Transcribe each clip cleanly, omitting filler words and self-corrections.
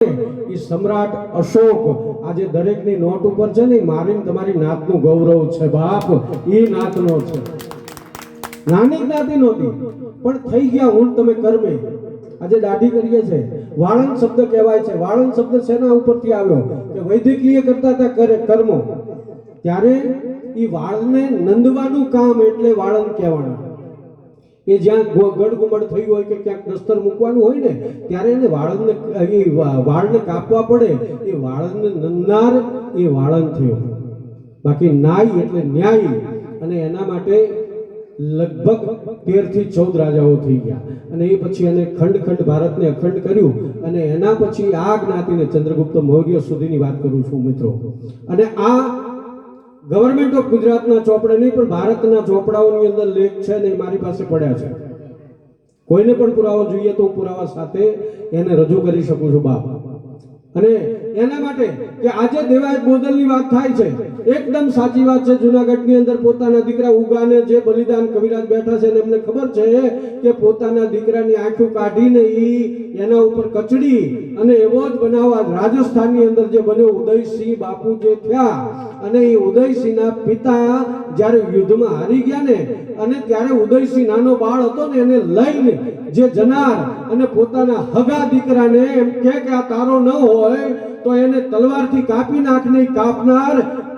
એ સમ્રાટ અશોક આજે દરેકની નોટ ઉપર છે ને મારીને તમારી નાતનું ગૌરવ છે બાપ, એ નાતનો છે. નાની જ્ઞાતિ નહોતી પણ થઈ ગયા હું તમે કર્મે. આજે દાઢી કરીએ છે, વાળંદ શબ્દ કહેવાય છે. વાળંદ શબ્દ શેના ઉપરથી આવ્યો કે વૈદિકીય કરતા હતા કરે કર્મો, ત્યારે એ વાળને નંદવાનું કામ એટલે વાળંદ કહેવાના. એ જ્યાં ગઢ ગુમડ થયું હોય કે ક્યાંક દસ્તર મૂકવાનું હોય ને ત્યારે એને વાળને કાપવા પડે, એ વાળને નંદનાર એ વાળંદ થયો. બાકી નાય એટલે ન્યાય, અને એના માટે લગભગ 13 થી 14 રાજાઓ થઈ ગયા. અને એ પછી એને ખંડ ભારતને અખંડ કર્યું. અને એના પછી આ જ્ઞાતિને ચંદ્રગુપ્ત મૌર્ય સુધીની વાત કરું છું મિત્રો. અને આ ગવર્મેન્ટ ઓફ ગુજરાતના ચોપડે નહીં પણ ભારતના ચોપડાઓની અંદર લેખ છે ને મારી પાસે પડ્યા છે. કોઈને પણ પુરાવો જોઈએ તો હું પુરાવા સાથે એને રજૂ કરી શકું છું બાપ. અને એના માટે કે આજે દેવાયત બોદલની વાત થાય છે, એકદમ સાચી વાત છે. જુનાગઢની અંદર પોતાના દીકરા ઉગાને જે બલિદાન કવિરાજ બેઠા છે ને એમને ખબર છે કે પોતાના દીકરાની આંખો કાઢીને એના ઉપર કચડી અને એવો જ બનાવવા રાજસ્થાનની અંદર જે બન્યો ઉદયસિંહ બાપુ જે થયા, અને એ ઉદયસિંહના પિતા જ્યારે યુદ્ધમાં હારી ગયા ને અને ત્યારે ઉદયસિંહ નાનો બાળ હતો ને એને લઈને જે જનાર અને પોતાના હગા દીકરાને એમ કે આ તારો ન હોય તો એને તલવારથી કાપી નાખને કાપનાર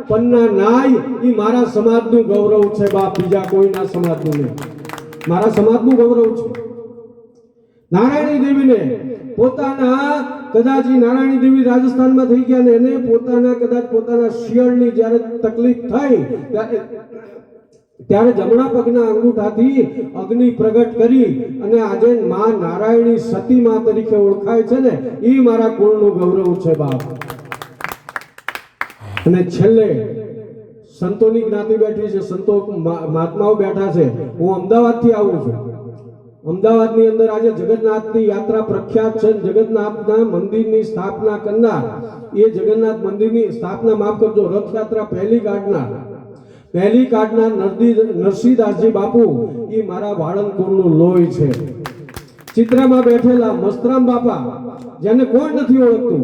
પન્ના નાય, એ મારા સમાજનું ગૌરવ છે બાપ, બીજા કોઈના સમાજનું નહીં. મારા સમાજનું ગૌરવ છે. નારાયણી દેવીને પોતાના કદાચ નારાયણી દેવી રાજસ્થાનમાં થઈ ગયા ને એને પોતાના શિયળની જ્યારે તકલીફ થઈ ત્યારે જમણા પગના અંગૂઠાથી અગ્નિ પ્રગટ કરી અને આજે માં નારાયણી સતી માં તરીકે ઓળખાય છે ને, એ મારા કુળનું ગૌરવ છે બાપ. અને છેલ્લે સંતોની જ્ઞાતિ બેઠી છે, સંતો મહાત્માઓ બેઠા છે. હું અમદાવાદથી આવું છું. અમદાવાદની અંદર આજે જગન્નાથની યાત્રા પ્રખ્યાત છે. જગન્નાથના મંદિરની સ્થાપના કરનાર, એ જગન્નાથ મંદિરની સ્થાપના માફ કરજો, રથયાત્રા પહેલી કાઢનાર નરસિંહદાસજી બાપુ, એ મારા વાળંદ કુળનું લોહી છે. ચિત્રામાં બેઠેલા મસ્તરામ બાપા, જેને કોઈ નથી ઓળખતું,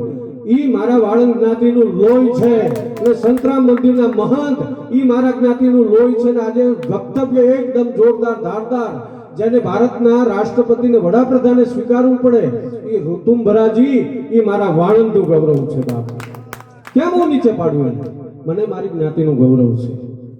ઈ મારા વાળંદ જ્ઞાતિનું લોહી છે. અને સંતરામ મંદિરના મહંત, ઈ મારા જ્ઞાતિનું લોહી છે. આજે વક્તવ્ય એકદમ જોરદાર ધારદાર, જેને ભારતના રાષ્ટ્રપતિને વડાપ્રધાને સ્વીકારવું પડે, એ ઋતુંભરાજી, એ મારા વાળંદનું ગૌરવ છે બાપ. કેમ હું નીચે પાડ્યું એને? મને મારી જ્ઞાતિનું ગૌરવ છે.